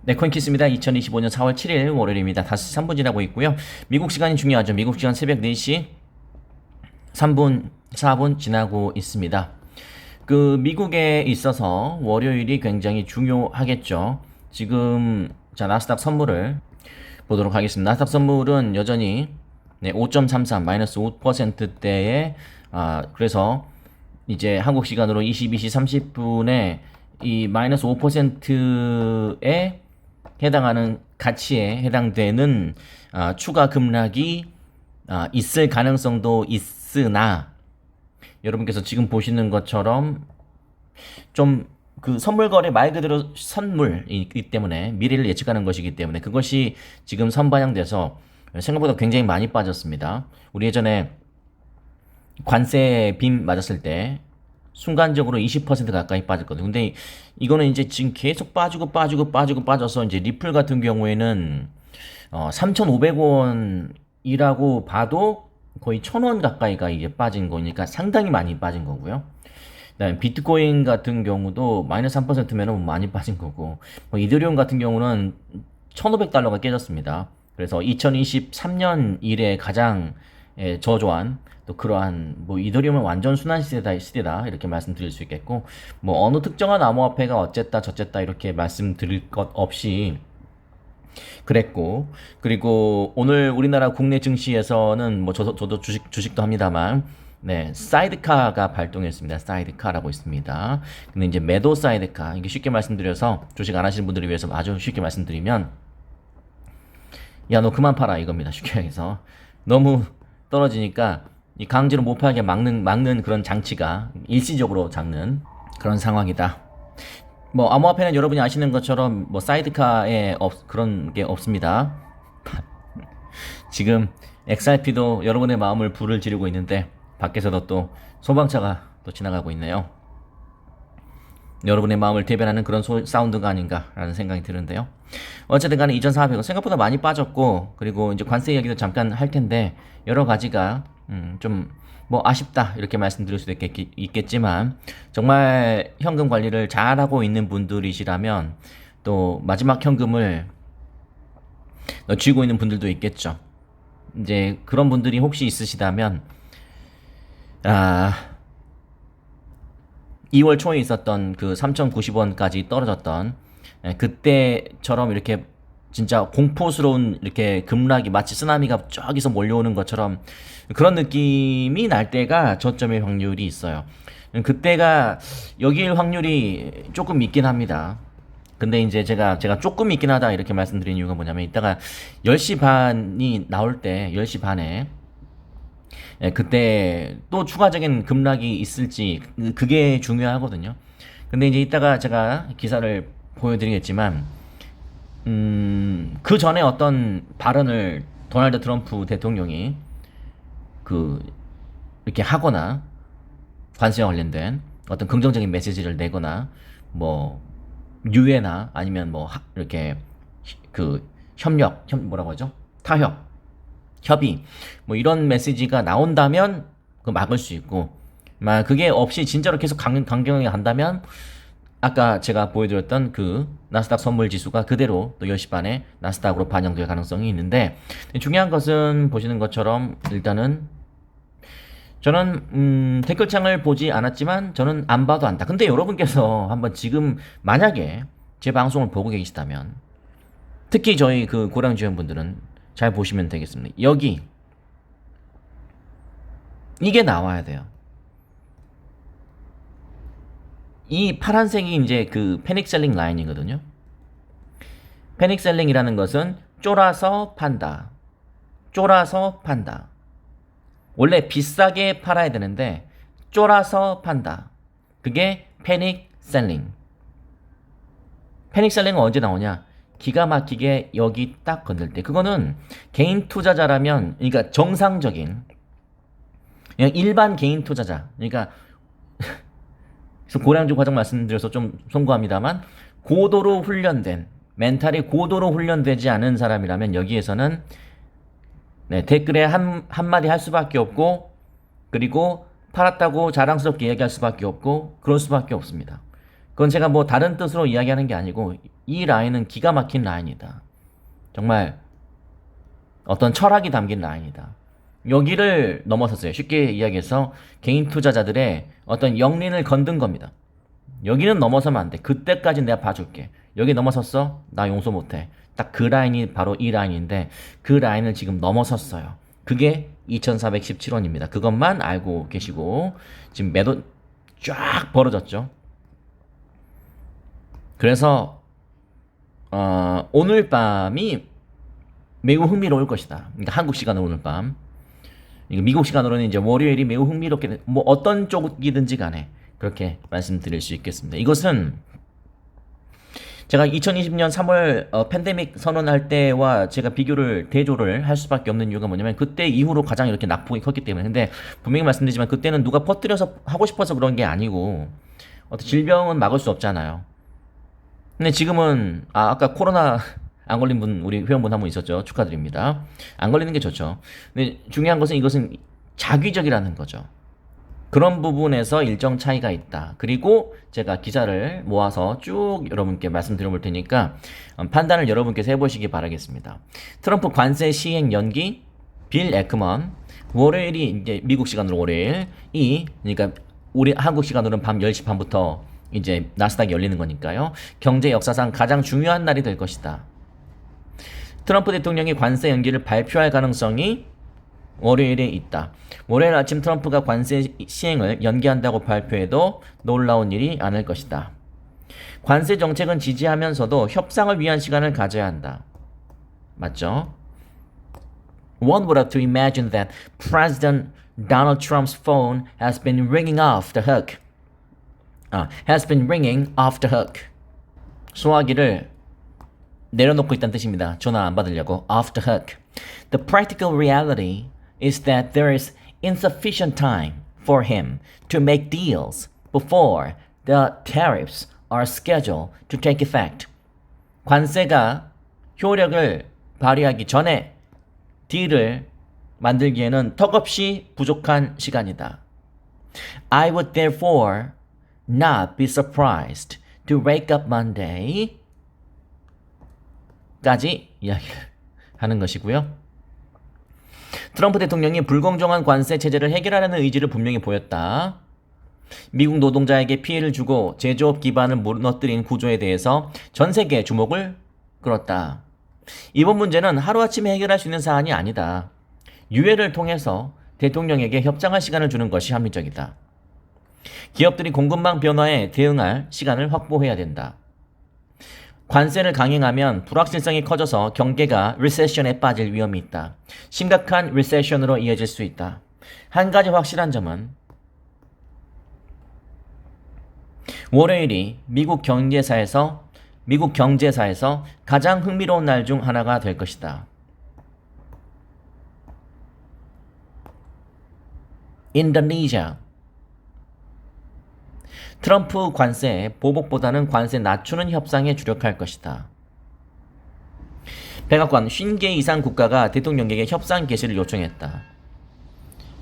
네, 코인키스입니다. 2025년 4월 7일 월요일입니다. 5시 3분 지나고 있고요. 미국 시간이 중요하죠. 미국 시간 새벽 4시 3분, 4분 지나고 있습니다. 미국에 있어서 월요일이 굉장히 중요하겠죠. 지금, 자, 나스닥 선물을 보도록 하겠습니다. 나스닥 선물은 여전히 5.33, 마이너스 5%대에, 그래서 이제 한국 시간으로 22시 30분에 이 마이너스 5%에 해당하는 가치에 해당되는 추가 급락이 있을 가능성도 있으나 여러분께서 지금 보시는 것처럼 좀 선물 거래 말 그대로 선물이기 때문에 미래를 예측하는 것이기 때문에 그것이 지금 선반영돼서 생각보다 굉장히 많이 빠졌습니다. 우리 예전에 관세 빔 맞았을 때 순간적으로 20% 가까이 빠졌거든요. 근데 이거는 이제 지금 계속 빠져서 이제 리플 같은 경우에는 3,500원이라고 봐도 거의 1,000원 가까이가 이제 빠진 거니까 상당히 많이 빠진 거고요. 그다음에 비트코인 같은 경우도 마이너스 3%면은 많이 빠진 거고, 이더리움 같은 경우는 1,500달러가 깨졌습니다. 그래서 2023년 이래 가장 저조한 또 그러한 이더리움은 완전 순환 시대다 이렇게 말씀드릴 수 있겠고, 어느 특정한 암호화폐가 어쨌다 저쨌다 이렇게 말씀드릴 것 없이 그랬고, 그리고 오늘 우리나라 국내 증시에서는 저도 주식도 합니다만 사이드카가 발동했습니다. 사이드카라고 있습니다. 근데 이제 매도 사이드카, 이게 쉽게 말씀드려서 주식 안 하시는 분들을 위해서 아주 쉽게 말씀드리면, 야, 너 그만 팔아 이겁니다. 쉽게 해서 너무 떨어지니까 이 강제로 못 팔게 막는 그런 장치가 일시적으로 잡는 그런 상황이다. 암호화폐는 여러분이 아시는 것처럼 사이드카에 그런 게 없습니다. 지금 XRP도 여러분의 마음을 불을 지르고 있는데 밖에서도 또 소방차가 또 지나가고 있네요. 여러분의 마음을 대변하는 그런 사운드가 아닌가라는 생각이 드는데요. 어쨌든 간에 이전 사업액은 생각보다 많이 빠졌고, 그리고 이제 관세 이야기도 잠깐 할 텐데 여러 가지가 좀 아쉽다 이렇게 말씀드릴 수도 있겠지만, 정말 현금 관리를 잘하고 있는 분들이시라면 또 마지막 현금을 쥐고 있는 분들도 있겠죠. 이제 그런 분들이 혹시 있으시다면 2월 초에 있었던 3,090원까지 떨어졌던 그때처럼 이렇게 진짜 공포스러운 이렇게 급락이 마치 쓰나미가 저기서 몰려오는 것처럼 그런 느낌이 날 때가 저점의 확률이 있어요. 그때가 여기일 확률이 조금 있긴 합니다. 근데 이제 제가 조금 있긴 하다 이렇게 말씀드린 이유가 뭐냐면, 이따가 10시 반이 나올 때 10시 반에 그때 또 추가적인 급락이 있을지 그게 중요하거든요. 근데 이제 이따가 제가 기사를 보여드리겠지만, 그 전에 어떤 발언을 도널드 트럼프 대통령이 이렇게 하거나 관세와 관련된 어떤 긍정적인 메시지를 내거나 유해나 아니면 이렇게 뭐라고 하죠? 타협, 협의, 이런 메시지가 나온다면 막을 수 있고, 그게 없이 진짜로 계속 강경하게 간다면 아까 제가 보여드렸던 나스닥 선물 지수가 그대로 또 10시 반에 나스닥으로 반영될 가능성이 있는데, 중요한 것은 보시는 것처럼 일단은 저는 댓글창을 보지 않았지만 저는 안 봐도 안다. 근데 여러분께서 한번 지금 만약에 제 방송을 보고 계시다면, 특히 저희 고량 지원분들은 잘 보시면 되겠습니다. 여기 이게 나와야 돼요. 이 파란색이 이제 패닉 셀링 라인이거든요. 패닉 셀링이라는 것은 쫄아서 판다. 쫄아서 판다. 원래 비싸게 팔아야 되는데 쫄아서 판다. 그게 패닉 셀링. 패닉 셀링은 언제 나오냐? 기가 막히게 여기 딱 건들 때. 그거는 개인 투자자라면, 그러니까 정상적인 그냥 일반 개인 투자자, 그러니까 그래서 고량주 과정 말씀드려서 좀 송구합니다만, 고도로 훈련된, 멘탈이 고도로 훈련되지 않은 사람이라면 여기에서는 댓글에 한마디 할 수밖에 없고, 그리고 팔았다고 자랑스럽게 얘기할 수밖에 없고, 그럴 수밖에 없습니다. 그건 제가 다른 뜻으로 이야기하는 게 아니고 이 라인은 기가 막힌 라인이다. 정말 어떤 철학이 담긴 라인이다. 여기를 넘어섰어요. 쉽게 이야기해서 개인 투자자들의 어떤 영린을 건든 겁니다. 여기는 넘어서면 안 돼. 그때까지 내가 봐줄게. 여기 넘어섰어? 나 용서 못해. 딱 그 라인이 바로 이 라인인데 그 라인을 지금 넘어섰어요. 그게 2417원입니다. 그것만 알고 계시고 지금 매도 쫙 벌어졌죠. 그래서 오늘 밤이 매우 흥미로울 것이다. 그러니까 한국 시간으로 오늘 밤. 미국 시간으로는 이제 월요일이 매우 흥미롭게 뭐 어떤 쪽이든지 간에 그렇게 말씀드릴 수 있겠습니다. 이것은 제가 2020년 3월 팬데믹 선언할 때와 제가 비교를 대조를 할 수밖에 없는 이유가 뭐냐면 그때 이후로 가장 이렇게 낙폭이 컸기 때문에. 근데 분명히 말씀드리지만 그때는 누가 퍼뜨려서 하고 싶어서 그런 게 아니고 어떤 질병은 막을 수 없잖아요. 근데 지금은 아까 코로나 안 걸린 분 우리 회원분 한 분 있었죠. 축하드립니다. 안 걸리는 게 좋죠. 근데 중요한 것은 이것은 자기적이라는 거죠. 그런 부분에서 일정 차이가 있다. 그리고 제가 기사를 모아서 쭉 여러분께 말씀드려 볼 테니까 판단을 여러분께서 해보시기 바라겠습니다. 트럼프 관세 시행 연기, 빌 에크먼, 월요일이 이제 미국 시간으로 월요일, 그러니까 우리 한국 시간으로는 밤 10시 반부터 이제 나스닥이 열리는 거니까요. 경제 역사상 가장 중요한 날이 될 것이다. 트럼프 대통령이 관세 연기를 발표할 가능성이 월요일에 있다. 월요일 아침 트럼프가 관세 시행을 연기한다고 발표해도 놀라운 일이 아닐 것이다. 관세 정책은 지지하면서도 협상을 위한 시간을 가져야 한다. 맞죠? One would have to imagine that President Donald Trump's phone has been ringing off the hook. has been ringing off the hook. 소화기를 내려놓고 있다는 뜻입니다. 전화 안 받으려고. off the hook. The practical reality is that there is insufficient time for him to make deals before the tariffs are scheduled to take effect. 관세가 효력을 발휘하기 전에 딜을 만들기에는 턱없이 부족한 시간이다. I would therefore not be surprised to wake up Monday 까지 이야기를 하는 것이고요. 트럼프 대통령이 불공정한 관세 체제를 해결하려는 의지를 분명히 보였다. 미국 노동자에게 피해를 주고 제조업 기반을 무너뜨린 구조에 대해서 전 세계의 주목을 끌었다. 이번 문제는 하루아침에 해결할 수 있는 사안이 아니다. 유예를 통해서 대통령에게 협상할 시간을 주는 것이 합리적이다. 기업들이 공급망 변화에 대응할 시간을 확보해야 된다. 관세를 강행하면 불확실성이 커져서 경제가 리세션에 빠질 위험이 있다. 심각한 리세션으로 이어질 수 있다. 한 가지 확실한 점은 월요일이 미국 경제사에서 가장 흥미로운 날 중 하나가 될 것이다. 인도네시아. 트럼프 관세 보복보다는 관세 낮추는 협상에 주력할 것이다. 백악관 50개 이상 국가가 대통령에게 협상 개시를 요청했다.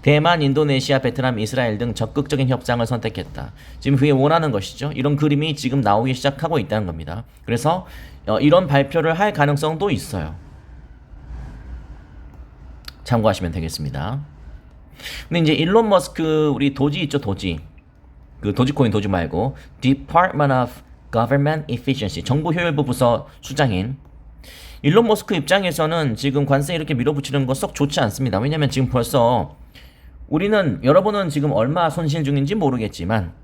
대만, 인도네시아, 베트남, 이스라엘 등 적극적인 협상을 선택했다. 지금 그게 원하는 것이죠. 이런 그림이 지금 나오기 시작하고 있다는 겁니다. 그래서 이런 발표를 할 가능성도 있어요. 참고하시면 되겠습니다. 근데 이제 일론 머스크 우리 도지 있죠, 도지. 그 도지코인 도지 말고 Department of Government Efficiency 정부 효율부 부서 수장인 일론 머스크 입장에서는 지금 관세 이렇게 밀어붙이는 거 썩 좋지 않습니다. 왜냐면 지금 벌써 우리는 여러분은 지금 얼마 손실 중인지 모르겠지만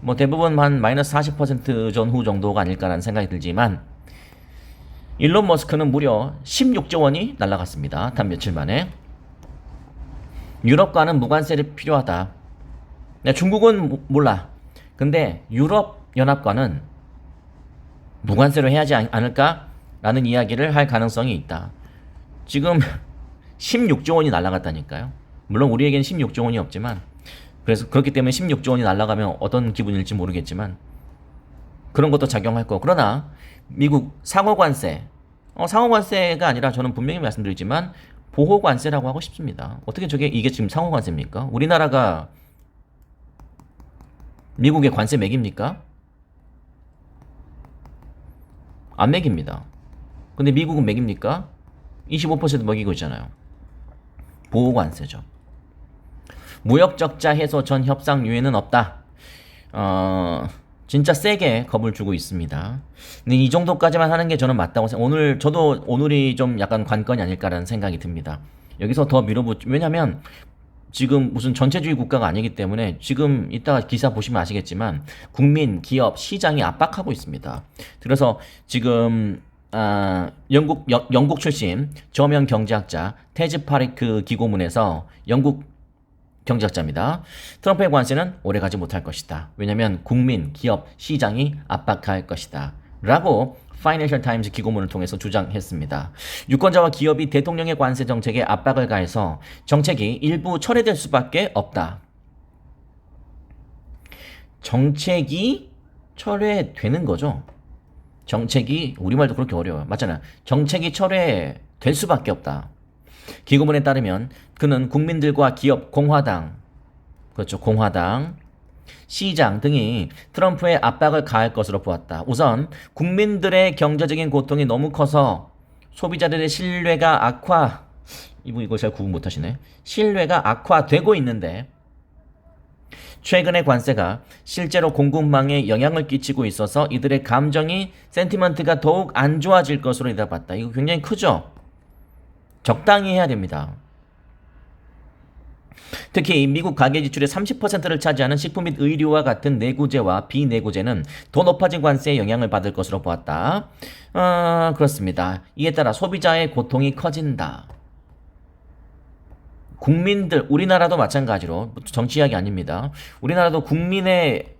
뭐 대부분 한 마이너스 40% 전후 정도가 아닐까라는 생각이 들지만 일론 머스크는 무려 16조 원이 날라갔습니다. 단 며칠 만에. 유럽과는 무관세를 필요하다. 중국은 몰라. 근데 유럽연합과는 무관세로 해야지 않을까라는 이야기를 할 가능성이 있다. 지금 16조 원이 날아갔다니까요. 물론 우리에게는 16조 원이 없지만 그래서 그렇기 때문에 16조 원이 날아가면 어떤 기분일지 모르겠지만 그런 것도 작용할 거고. 그러나 미국 상호관세 상호관세가 아니라 저는 분명히 말씀드리지만 보호관세라고 하고 싶습니다. 어떻게 이게 지금 상호관세입니까? 우리나라가 미국에 관세 매깁니까? 안 매깁니다. 근데 미국은 매깁니까? 25% 먹이고 있잖아요. 보호관세죠. 무역 적자 해소 전 협상 유예는 없다. 진짜 세게 겁을 주고 있습니다. 근데 이 정도까지만 하는 게 저는 맞다고 생각. 저도 오늘이 좀 약간 관건이 아닐까라는 생각이 듭니다. 여기서 더 왜냐면 지금 무슨 전체주의 국가가 아니기 때문에 지금 이따가 기사 보시면 아시겠지만 국민, 기업, 시장이 압박하고 있습니다. 그래서 지금 영국 출신 저명 경제학자 테즈 파리크 기고문에서 영국 경제학자입니다. 트럼프의 관세는 오래가지 못할 것이다. 왜냐하면 국민, 기업, 시장이 압박할 것이다. 라고 파이낸셜 타임즈 기고문을 통해서 주장했습니다. 유권자와 기업이 대통령의 관세 정책에 압박을 가해서 정책이 일부 철회될 수밖에 없다. 정책이 철회되는 거죠. 정책이 우리말도 그렇게 어려워요. 맞잖아요. 정책이 철회될 수밖에 없다. 기고문에 따르면 그는 국민들과 기업, 공화당, 그렇죠. 공화당, 시장 등이 트럼프의 압박을 가할 것으로 보았다. 우선 국민들의 경제적인 고통이 너무 커서 소비자들의 신뢰가 이거 잘 구분 못하시네. 신뢰가 악화되고 있는데 최근의 관세가 실제로 공급망에 영향을 끼치고 있어서 이들의 센티먼트가 더욱 안 좋아질 것으로 내다봤다. 이거 굉장히 크죠? 적당히 해야 됩니다. 특히 미국 가계 지출의 30%를 차지하는 식품 및 의류와 같은 내구재와 비내구재는 더 높아진 관세의 영향을 받을 것으로 보았다. 그렇습니다. 이에 따라 소비자의 고통이 커진다. 국민들, 우리나라도 마찬가지로, 정치 이야기 아닙니다. 우리나라도 국민의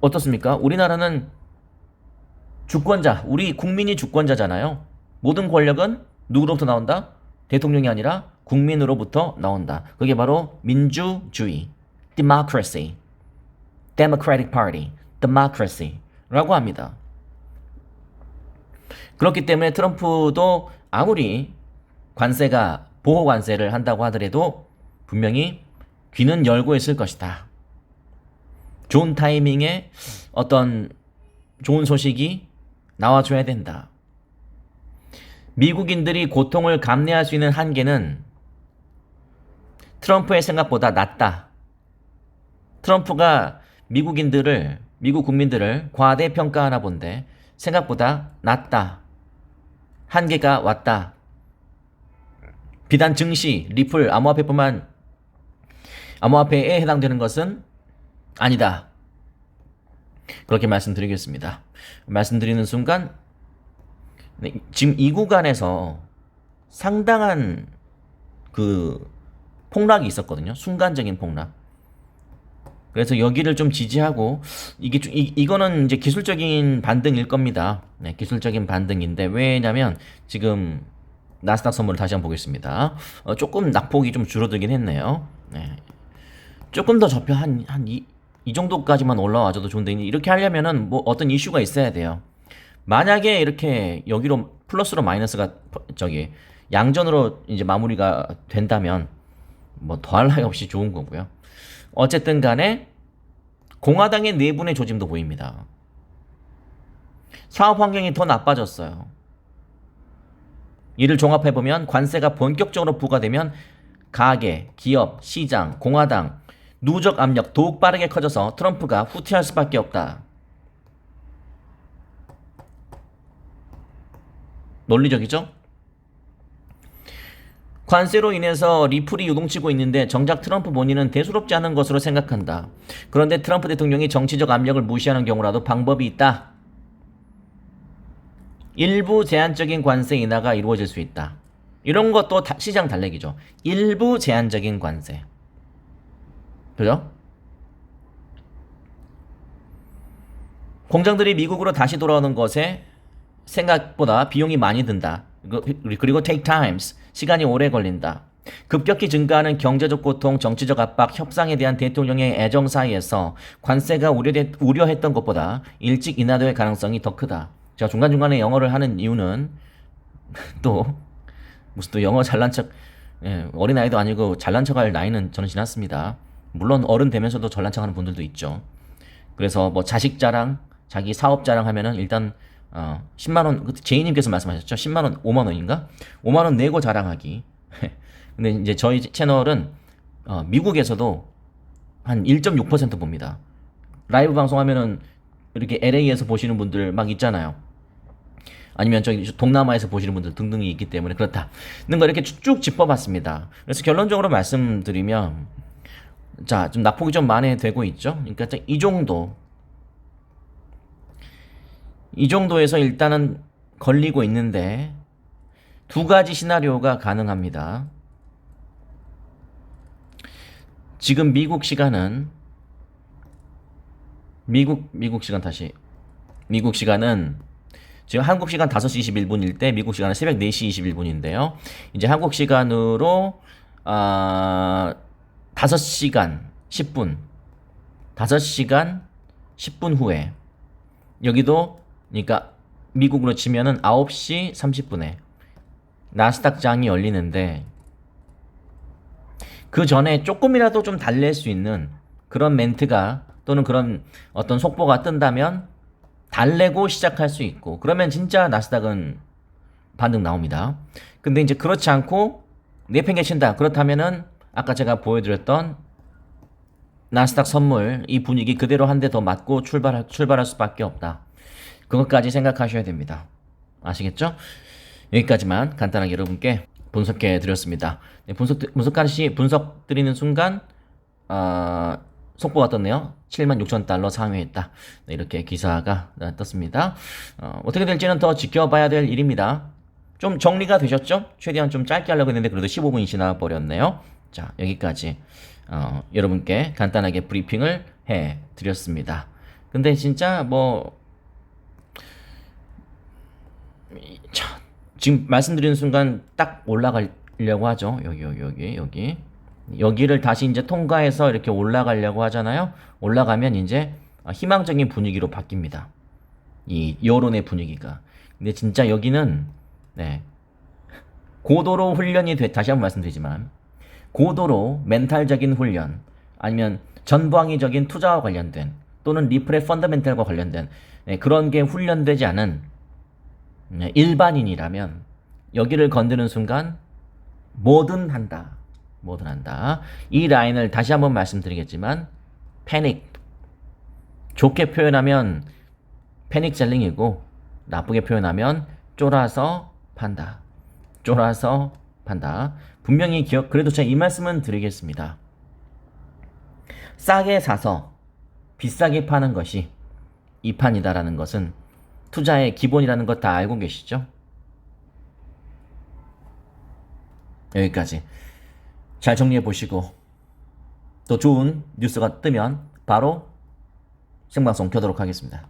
어떻습니까? 우리나라는 주권자, 우리 국민이 주권자잖아요. 모든 권력은 누구로부터 나온다? 대통령이 아니라 국민으로부터 나온다. 그게 바로 민주주의, democracy, democratic party, democracy라고 합니다. 그렇기 때문에 트럼프도 아무리 보호 관세를 한다고 하더라도 분명히 귀는 열고 있을 것이다. 좋은 타이밍에 어떤 좋은 소식이 나와줘야 된다. 미국인들이 고통을 감내할 수 있는 한계는 트럼프의 생각보다 낮다. 트럼프가 미국 국민들을 과대평가하나 본데 생각보다 낮다. 한계가 왔다. 비단 증시, 리플, 암호화폐에 해당되는 것은 아니다. 그렇게 말씀드리겠습니다. 말씀드리는 순간 지금 이 구간에서 상당한 폭락이 있었거든요. 순간적인 폭락. 그래서 여기를 좀 지지하고 이거는 이제 기술적인 반등일 겁니다. 네, 기술적인 반등인데 왜냐면 지금 나스닥 선물을 다시 한번 보겠습니다. 조금 낙폭이 좀 줄어들긴 했네요. 네. 조금 더 접혀 이 정도까지만 올라와줘도 좋은데 이렇게 하려면은 뭐 어떤 이슈가 있어야 돼요. 만약에 이렇게 여기로 플러스로 마이너스가 양전으로 이제 마무리가 된다면 뭐 더할 나위 없이 좋은 거고요. 어쨌든 간에 공화당의 내분의 조짐도 보입니다. 사업 환경이 더 나빠졌어요. 이를 종합해보면 관세가 본격적으로 부과되면 가계, 기업, 시장, 공화당, 누적 압력 더욱 빠르게 커져서 트럼프가 후퇴할 수밖에 없다. 논리적이죠? 관세로 인해서 리플이 요동치고 있는데 정작 트럼프 본인은 대수롭지 않은 것으로 생각한다. 그런데 트럼프 대통령이 정치적 압력을 무시하는 경우라도 방법이 있다. 일부 제한적인 관세 인하가 이루어질 수 있다. 이런 것도 시장 달래기죠. 일부 제한적인 관세. 그죠? 공장들이 미국으로 다시 돌아오는 것에 생각보다 비용이 많이 든다. 그리고 take times. 시간이 오래 걸린다. 급격히 증가하는 경제적 고통, 정치적 압박, 협상에 대한 대통령의 애정 사이에서 관세가 우려했던 것보다 일찍 인하될 가능성이 더 크다. 제가 중간중간에 영어를 하는 이유는 무슨 또 영어 잘난 척, 어린아이도 아니고 잘난 척할 나이는 저는 지났습니다. 물론 어른 되면서도 잘난 척하는 분들도 있죠. 그래서 뭐 자식 자랑, 자기 사업 자랑하면은 일단 10만 원, 제이님께서 말씀하셨죠. 10만 원, 5만 원인가? 5만 원 내고 자랑하기. 근데 이제 저희 채널은 미국에서도 한 1.6% 봅니다. 라이브 방송하면은 이렇게 LA에서 보시는 분들 막 있잖아요. 아니면 저기 동남아에서 보시는 분들 등등이 있기 때문에 그렇다. 는 거 이렇게 쭉 짚어봤습니다. 그래서 결론적으로 말씀드리면, 자, 좀 낙폭이 좀 만회되고 있죠. 그러니까 이 정도에서 일단은 걸리고 있는데 두 가지 시나리오가 가능합니다. 지금 미국 시간은 미국 시간은 지금 한국 시간 5시 21분일 때 미국 시간은 새벽 4시 21분인데요. 이제 한국 시간으로 5시간 10분 5시간 10분 후에 여기도 그러니까 미국으로 치면은 9시 30분에 나스닥 장이 열리는데 그 전에 조금이라도 좀 달랠 수 있는 그런 멘트가 또는 그런 어떤 속보가 뜬다면 달래고 시작할 수 있고 그러면 진짜 나스닥은 반등 나옵니다. 근데 이제 그렇지 않고 내팽개친다. 그렇다면은 아까 제가 보여드렸던 나스닥 선물 이 분위기 그대로 한 대 더 맞고 출발할 수밖에 없다. 그것까지 생각하셔야 됩니다. 아시겠죠? 여기까지만 간단하게 여러분께 분석해 드렸습니다. 네, 분석 드리는 순간 속보가 떴네요. 76,000달러 상회했다. 네, 이렇게 기사가 떴습니다. 어떻게 될지는 더 지켜봐야 될 일입니다. 좀 정리가 되셨죠? 최대한 좀 짧게 하려고 했는데 그래도 15분이 지나 버렸네요. 자, 여기까지 여러분께 간단하게 브리핑을 해 드렸습니다. 근데 진짜 지금 말씀드리는 순간 딱 올라가려고 하죠. 여기를 다시 이제 통과해서 이렇게 올라가려고 하잖아요. 올라가면 이제 희망적인 분위기로 바뀝니다. 이 여론의 분위기가. 근데 진짜 여기는 고도로 훈련이 다시 한번 말씀드리지만 고도로 멘탈적인 훈련 아니면 전방위적인 투자와 관련된 또는 리플의 펀더멘탈과 관련된 그런 게 훈련되지 않은 일반인이라면 여기를 건드는 순간 뭐든 한다. 이 라인을 다시 한번 말씀드리겠지만 패닉. 좋게 표현하면 패닉 셀링이고 나쁘게 표현하면 쫄아서 판다. 분명히 그래도 제가 이 말씀은 드리겠습니다. 싸게 사서 비싸게 파는 것이 이 판이다라는 것은 투자의 기본이라는 것 다 알고 계시죠? 여기까지 잘 정리해 보시고 또 좋은 뉴스가 뜨면 바로 생방송 켜도록 하겠습니다.